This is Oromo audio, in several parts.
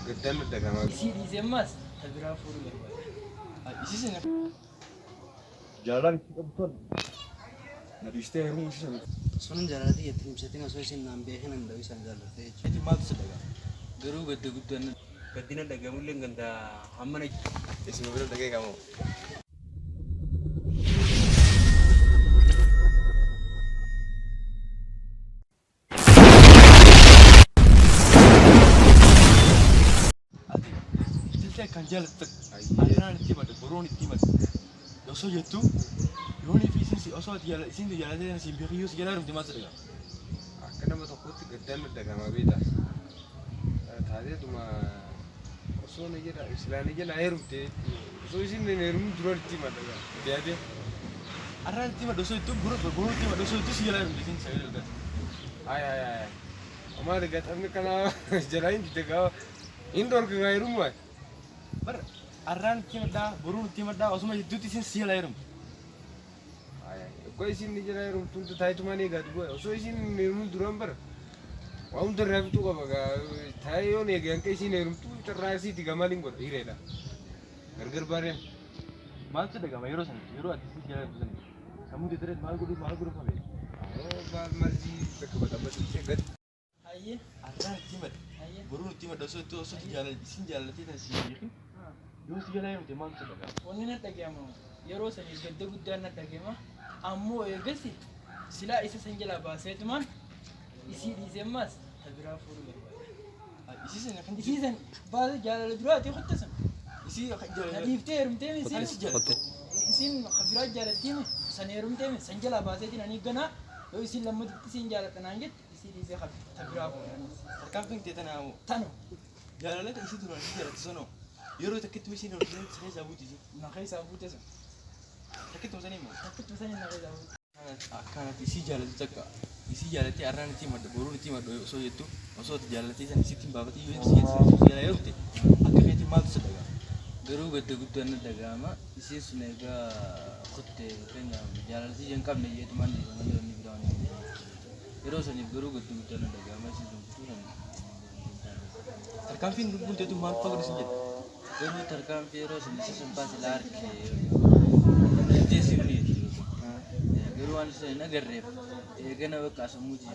قدام الدقامة يصير يزمس تبرا فوري بربا إيشيسنا جاران كبتون نريشته هم إيشان Sono giallati e trimsetina soi sin nambehe nan dawi san jallate. هذه ما تصدق قرو قد قد أنا Kadina daga mulen ganda hamana اسمه بلد دقيقة مو تلتا كان جالتك أنا نتيمة بروني نتيمة يوصل يتو يوني في سنسي أصوات يلا سنسي يلا تنا سيمبيريوس يلا رم دماغ سرقة أكنا ما تقول قدام الدقامة بيدا هذه دوما وصلنا جرا إسلامي جنا هيرم تي سويسين نيرم جرا تيما دقا تيادي أنا نتيمة دوسو يتو بروني نتيمة دوسو يتو سيلا رم دسين سيلا ده آي أما دقات أمي كنا جلاين تيجا إندور كغيرهم ما بر أنا نتيمة دا بروني نتيمة دا أصلا يتو تسين سيلا رم كويسين نجرا هيرم تون تاي تماني قاد بوا سويسين نيرم درام بر وهم درام تو كبا تاي يون يجان كيسين نيرم تو تراسي تيجا مالين بر إيريدا غرغر بارين ما تصدق ما يروسن يرو أتسين سيلا رم دسين kamu di terus malu guru apa? bal marji tekebata bas cegat أيه Arran timat, أيه baru timat dosa itu dosa jalan sin jalan tidak sih, yo sih jalan yang teman sudah. وننا تجمع يروس اللي قد قد أنا تجمع أمو يقصي سلا إيش سنجلا باسات مان يصير يزمس تبرا فوري بربا Isi sana kan يصير بعد جال دلوقتي خد تسم isi jalan. نجيب تيرم تيمي Ada si jalan. يصير خبرات جال تيمي سنيرم تيمي سنجلا باسات أنا يجنا لو يصير لما تسين جال تنانجت يصير يصير خب تبرا فوري Terkamping dia tanah amu. تانو Jalan lain isi tu nanti jalan sana. Yoro tak kita mesti nanti saya jabut itu. نخيس أبو تسم Tak kita mesti mau. كنت مثلا نخيس أبو Akan isi jalan itu cakap. Isi jalan itu arran timat, baru timat so itu. So jalan itu sana isi timba berarti isi jalan itu tu. Akhirnya timat sudah. قرو قد قد أنا تجمع يصير سنجا خد كنا جال سي جنكم نيجي تمان دي تمان دي نبراني يروس أني قرو قد قد أنا تجمع سي جنكم Terkamping pun dia tu mal pagar sini. قرو تركام في يروس أني سي سمبا سلار كي جيسي بني قرو أنا سي نجرب كنا وقت أسموجي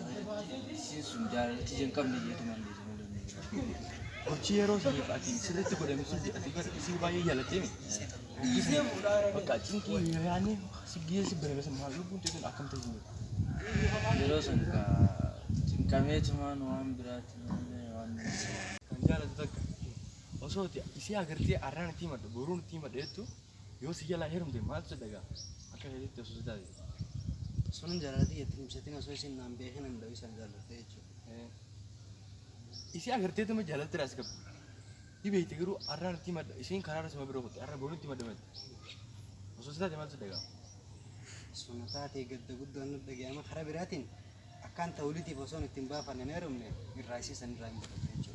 سي سمجال سي جنكم نيجي تمان دي تمان دي Kunci Yoro sini Pak King. Sudah tu pada mesti atikan isi bayi jalan ini. Maka cingki ya ni segi sebenarnya sama lu pun tu akan terjadi. يروس أنك جنكمي تمان وام برات وام Kanjala tu tak. Oso ti isi agar ti arran timat, burun timat itu. Yo si jalan herum dia mal sudah ga. Maka itu sudah. Sono giallati e trimsetina soi sin nambehe nan dawi san jallate. Isi agar ti tu me jalan teras ke. Ibe itu guru arran timat isi karar sama bro. Arran burun timat demet. Oso sudah mal sudah ga. Sono taati gadda guddo anna dagama khara biratin akan tawliti boson timba fanenerum ne irraisi san raim baratecho.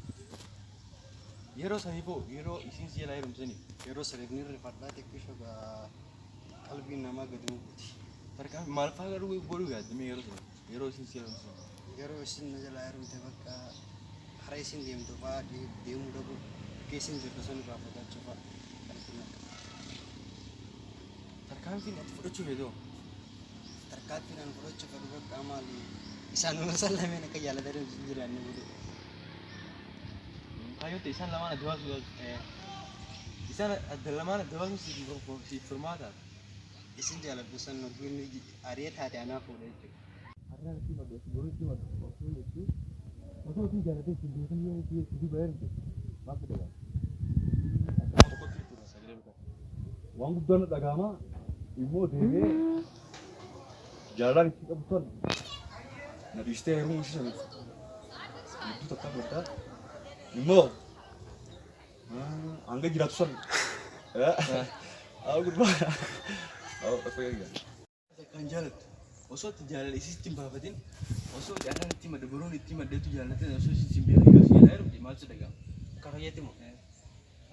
Yero sani po, yero isi si jalan herum sini. Yero sarevni rifadati kisho ga qalbi nama gadu buti. Terkam mal pagar gue boru ga demi yero sini. Yero isi si jalan sini. Yero sin najala arum tebaka khara isin diem to ba di diem dobu kesin jerson ba fata choba. Terkam sini itu foto cuy itu. Terkat finan frocho kadubak amali isanu sallame ne kayala daru jirani budu. Kayu tu isan lama dua sudah. Isan ada lama dua si formata. Isin jala busan no guni ariet hati anak ko decho. Arna nanti madu, baru itu madu. Waktu itu jalan tu sendiri kan dia bayar tu. Maaf dah. 왕국도는 나가마 이모 되게 jarang kebetulan narište ini isan itu tetap berta imo angga jiratusan ya aku berapa apa ya Kanjal. Oso tu jalan isi timba batin. Oso jalan nanti madu baru nanti madu tu jalan nanti oso si simbiar itu si lain di mana sudah gam. Kakayati mo.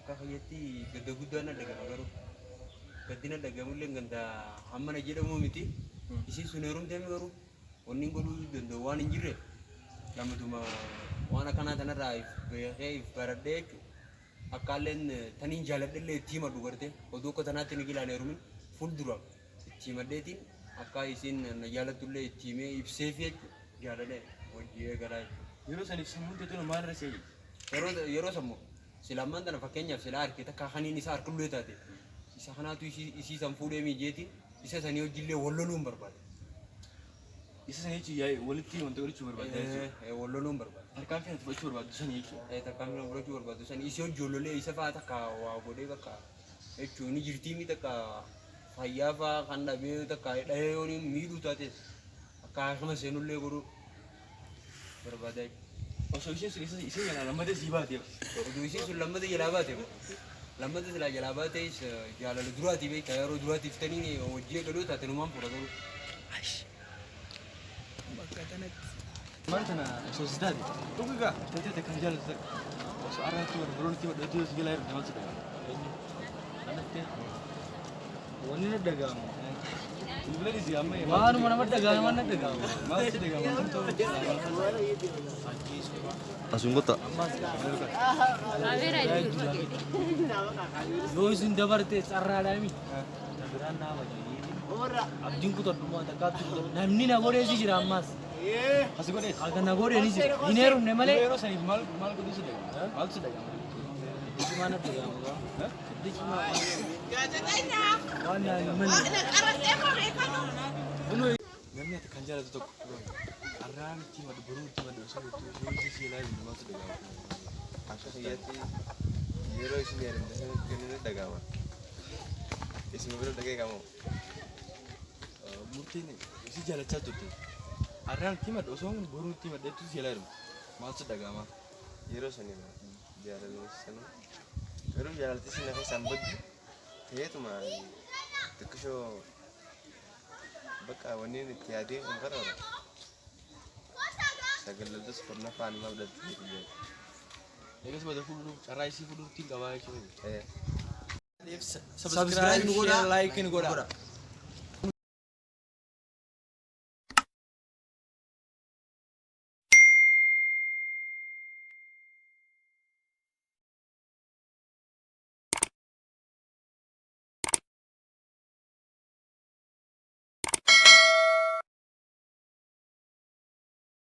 Kakayati gada-gudana daga agaru. Kadina daga mulen ganda hamana jeda mo miti. Isi sunerum temi garu. Oning godu ganda wani jire. Lama tuma wana kana tanara if barade akkaaleen taniin jaaladhallee itti hima dhugarte oduu akka tanaatti ni gilaan heerumin fuuldura itti himadheetiin akka isiin na jaalatullee itti himee ibsee fi jaaladhe hojii eegalaa yeroo saniif sammuun teetu maal irra seeyyi yeroo sammu silammaan tana fakkeenyaaf sila harkee takka haniin isaa harkullee taate isa kanaatu isii san fuudhee mijeetiin isa sanii hojiillee walloluun barbaade. isa sanii jechuun yaa'e walitti wanta godhachuu barbaada walloluun barbaade. harkaan fi fudhachuu barbaadu sanii jechuudha. Tarkaanfii fudhachuu barbaadu sanii isii hojjollolee isa fa'aa takka waa godhee bakka jechuun ni jirtii mi takka fayyaa fa'aa kan dhabee takka dhahee yoo miidhuu taates akka akkuma seenullee godhuu barbaada. osoo isheen sun isheen jalaa lammatee sii baatee Oduu isiin sun lammatee jalaa baate lammatee silaa jalaa baatees jaalala duraatiif beektaa yeroo duraatiif tanii hojii eegaluu taate numaan fudhatamu. maal tana osoo si taate Dhugu gaa. taatee takkan jaalatu takka osoo arraatti wal biroon itti madhatu yoo si jalaa irra namatti dhagaa anatti wanni na dhaga'amu bilbilani si amma waanuma nama dhaga'amu waan na dhaga'amu maal si dhaga'amu Asungota. yoo isin dabarte carraadhaami biraan naa wajjin abdiin kutadhumaa takkaatti kutadhu namni na godheesi jira ammaas asi godhees akka na godheeni jira hin heerumne malee yeroo saniif maal godhu si dhaga'amu maal si dhaga'amu Dicumaan na dhaga'amu Dicumaan waan naa hin malle namni ati kan jaalatu tokko arraan itti madhu boruu itti madhu osoo itti yoo si ilaalu namatti dhaga'amu Akka kiyyatti yeroo isin heerumte dhaga'ama. Isin bira dhaga'amu. murtiin si jaalachaa turte arraan itti madhu osoo boruu itti madheetu si ilaalu maaltu dhaga'ama Yeroo sanii jaalalli sana. Garuu jaalalli isin lafa isaan baddu ta'eetuma xiqqishoo bakka wanni itti yaadee hin karaara. Sagalaltas korna faan maal dhalti jedhu. eegas bada fuudhuu carraa isii fuudhuu ittiin qabaa jechuudha Eh. subscribe share like ni godha